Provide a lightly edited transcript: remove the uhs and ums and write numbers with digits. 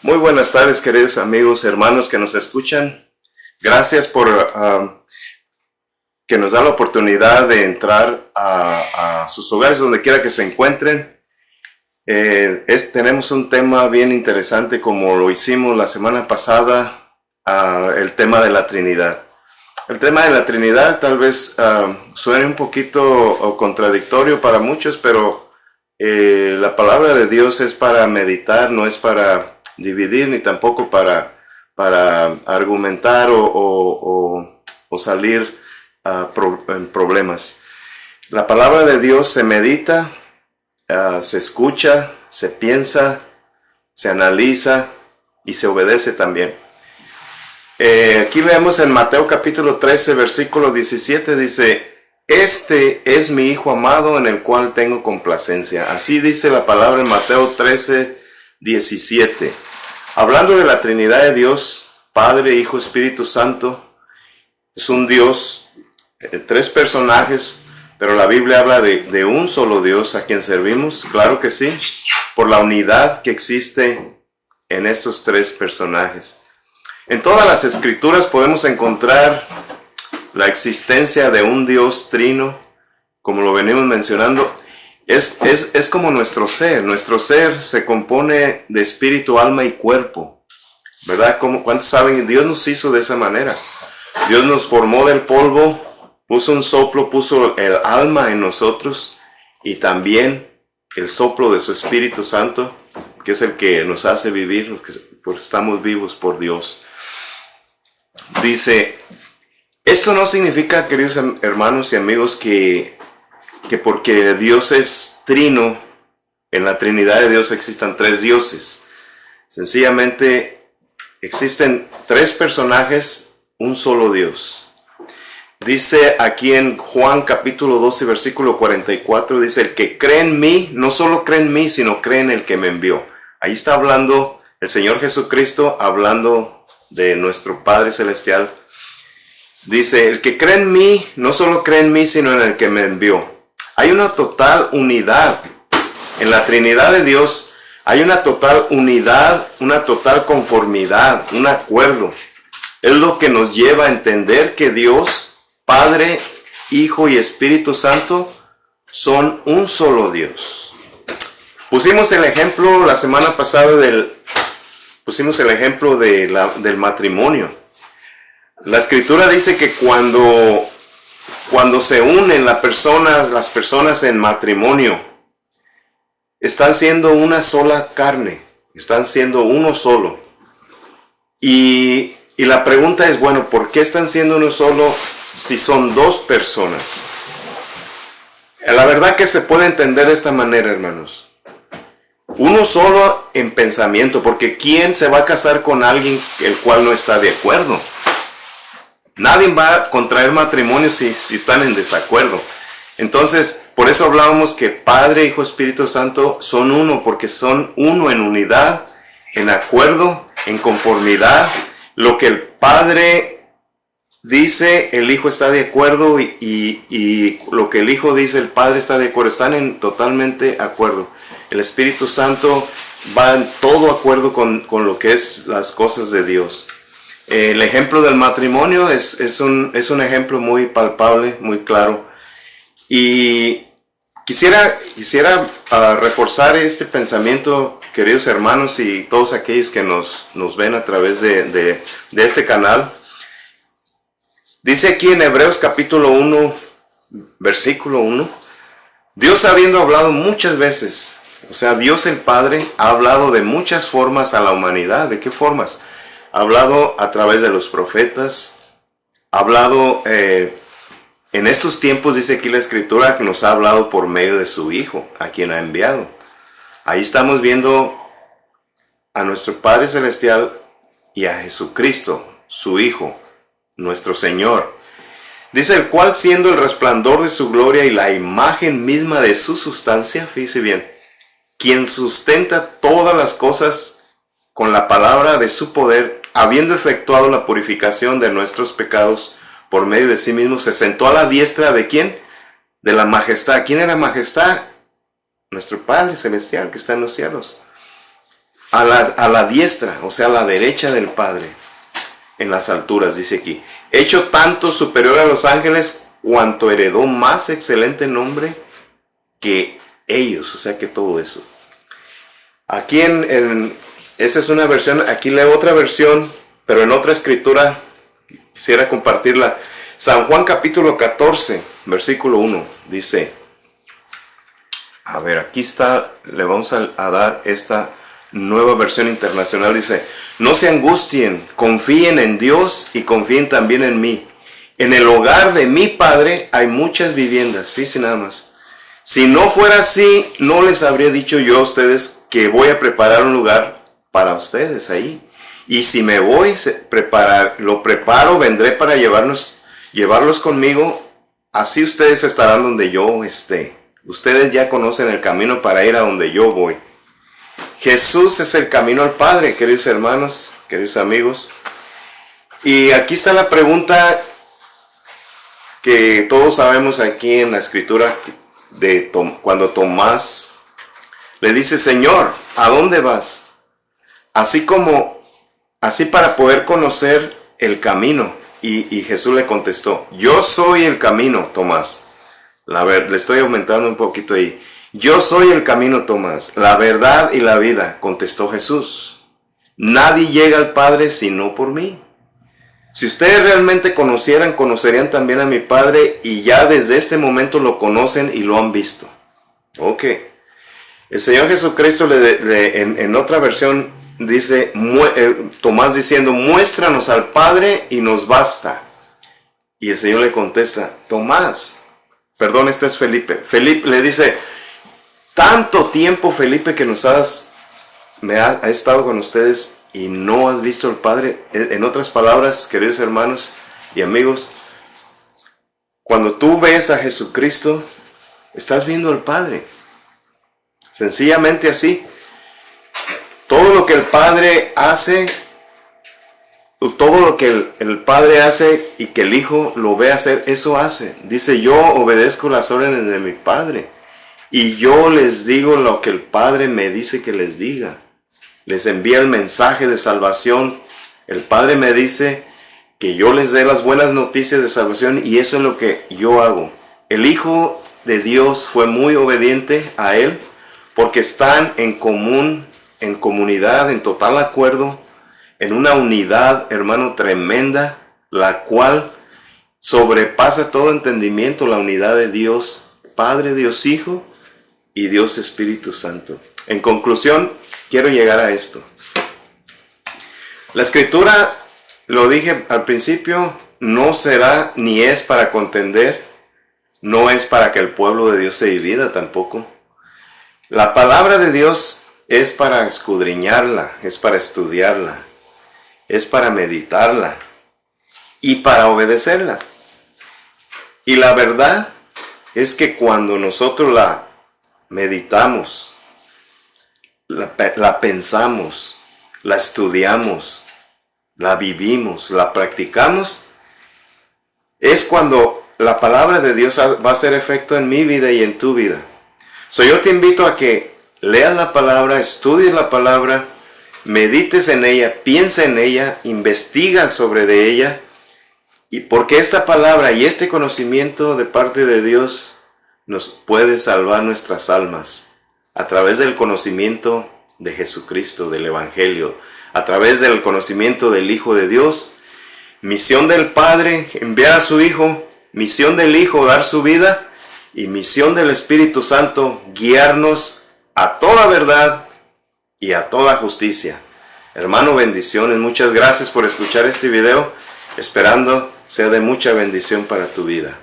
Muy buenas tardes, queridos amigos, hermanos que nos escuchan. Gracias por que nos da la oportunidad de entrar a sus hogares, donde quiera que se encuentren. Tenemos un tema bien interesante, como lo hicimos la semana pasada, el tema de la Trinidad. El tema de la Trinidad tal vez suene un poquito contradictorio para muchos, pero la palabra de Dios es para meditar, no es para dividir ni tampoco para argumentar o salir en problemas. La palabra de Dios se medita, se escucha, se piensa, se analiza y se obedece también. Aquí vemos en Mateo capítulo 13, versículo 17, dice: "Este es mi Hijo amado en el cual tengo complacencia". Así dice la palabra en Mateo 13, 17. Hablando de la Trinidad de Dios, Padre, Hijo, Espíritu Santo, es un Dios, tres personajes, pero la Biblia habla de un solo Dios a quien servimos, claro que sí, por la unidad que existe en estos tres personajes. En todas las Escrituras podemos encontrar la existencia de un Dios trino, como lo venimos mencionando. Es como nuestro ser se compone de espíritu, alma y cuerpo, ¿verdad? ¿Cuántos saben? Dios nos hizo de esa manera. Dios nos formó del polvo, puso un soplo, puso el alma en nosotros y también el soplo de su Espíritu Santo, que es el que nos hace vivir, porque estamos vivos por Dios. Dice, esto no significa, queridos hermanos y amigos, que porque Dios es trino, en la Trinidad de Dios existan tres dioses. Sencillamente existen tres personajes, un solo Dios. Dice aquí en Juan capítulo 12, versículo 44, dice: "El que cree en mí, no solo cree en mí, sino cree en el que me envió". Ahí está hablando el Señor Jesucristo, hablando de nuestro Padre Celestial. Dice: "El que cree en mí, no solo cree en mí, sino en el que me envió". Hay una total unidad. En la Trinidad de Dios hay una total unidad, una total conformidad, un acuerdo. Es lo que nos lleva a entender que Dios, Padre, Hijo y Espíritu Santo, son un solo Dios. Pusimos el ejemplo la semana pasada del matrimonio. La Escritura dice que cuando se unen las personas en matrimonio, están siendo una sola carne, están siendo uno solo. Y la pregunta es, bueno, ¿por qué están siendo uno solo si son dos personas? La verdad que se puede entender de esta manera, hermanos. Uno solo en pensamiento, porque ¿quién se va a casar con alguien el cual no está de acuerdo? Nadie va a contraer matrimonio si están en desacuerdo. Entonces, por eso hablábamos que Padre, Hijo, Espíritu Santo son uno, porque son uno en unidad, en acuerdo, en conformidad. Lo que el Padre dice, el Hijo está de acuerdo, y lo que el Hijo dice, el Padre está de acuerdo. Están en totalmente acuerdo. El Espíritu Santo va en todo acuerdo con lo que es las cosas de Dios. El ejemplo del matrimonio es un ejemplo muy palpable, muy claro. Y quisiera reforzar este pensamiento, queridos hermanos y todos aquellos que nos ven a través de este canal. Dice aquí en Hebreos capítulo 1, versículo 1, Dios habiendo hablado muchas veces, o sea, Dios el Padre ha hablado de muchas formas a la humanidad. ¿De qué formas? Ha hablado a través de los profetas, ha hablado en estos tiempos, dice aquí la Escritura, que nos ha hablado por medio de su Hijo, a quien ha enviado. Ahí estamos viendo a nuestro Padre Celestial y a Jesucristo, su Hijo, nuestro Señor. Dice: el cual, siendo el resplandor de su gloria y la imagen misma de su sustancia, fíjese bien, quien sustenta todas las cosas con la palabra de su poder, habiendo efectuado la purificación de nuestros pecados por medio de sí mismo, se sentó a la diestra ¿de quién? De la majestad. ¿Quién era majestad? Nuestro Padre Celestial que está en los cielos. a la diestra, o sea, a la derecha del Padre, en las alturas, dice aquí. Hecho tanto superior a los ángeles, cuanto heredó más excelente nombre que ellos, o sea, que todo eso. Aquí esa es una versión, aquí leo otra versión, pero en otra escritura, quisiera compartirla. San Juan capítulo 14, versículo 1, dice, a ver, aquí está, le vamos a dar esta nueva versión internacional, dice, no se angustien, confíen en Dios y confíen también en mí. En el hogar de mi Padre hay muchas viviendas, fíjense nada más. Si no fuera así, no les habría dicho yo a ustedes que voy a preparar un lugar para ustedes ahí. Y si me voy, lo preparo, vendré para llevarlos conmigo, así ustedes estarán donde yo esté. Ustedes ya conocen el camino para ir a donde yo voy. Jesús es el camino al Padre, queridos hermanos, queridos amigos. Y aquí está la pregunta que todos sabemos aquí en la escritura de cuando Tomás le dice, Señor, ¿a dónde vas? Así para poder conocer el camino. Y Jesús le contestó, yo soy el camino, Tomás. Le estoy aumentando un poquito ahí. Yo soy el camino, Tomás, la verdad y la vida, contestó Jesús. Nadie llega al Padre sino por mí. Si ustedes realmente conocieran, conocerían también a mi Padre, y ya desde este momento lo conocen y lo han visto. Ok. El Señor Jesucristo en otra versión dice, Tomás diciendo, muéstranos al Padre y nos basta. Y el Señor le contesta, Tomás, perdón, este es Felipe. Felipe le dice, tanto tiempo, Felipe, que ha estado con ustedes y no has visto al Padre. En otras palabras, queridos hermanos y amigos, cuando tú ves a Jesucristo, estás viendo al Padre. Sencillamente así. Todo lo que el Padre hace, todo lo que el Padre hace y que el Hijo lo ve hacer, eso hace. Dice, yo obedezco las órdenes de mi Padre y yo les digo lo que el Padre me dice que les diga. Les envía el mensaje de salvación. El Padre me dice que yo les dé las buenas noticias de salvación, y eso es lo que yo hago. El Hijo de Dios fue muy obediente a Él porque están en común, en comunidad, en total acuerdo, en una unidad, hermano, tremenda, la cual sobrepasa todo entendimiento, la unidad de Dios Padre, Dios Hijo y Dios Espíritu Santo. En conclusión, quiero llegar a esto. La Escritura, lo dije al principio, no será ni es para contender, no es para que el pueblo de Dios se divida tampoco. La palabra de Dios es para escudriñarla, es para estudiarla, es para meditarla y para obedecerla. Y la verdad es que cuando nosotros la meditamos, la pensamos, la estudiamos, la vivimos, la practicamos, es cuando la palabra de Dios va a hacer efecto en mi vida y en tu vida. Yo te invito a que leas la palabra, estudies la palabra, medites en ella, piensa en ella, investiga sobre de ella, y porque esta palabra y este conocimiento de parte de Dios nos puede salvar nuestras almas a través del conocimiento de Jesucristo, del Evangelio, a través del conocimiento del Hijo de Dios. Misión del Padre, enviar a su Hijo. Misión del Hijo, dar su vida. Y misión del Espíritu Santo, guiarnos a toda verdad y a toda justicia. Hermano, bendiciones. Muchas gracias por escuchar este video, esperando sea de mucha bendición para tu vida.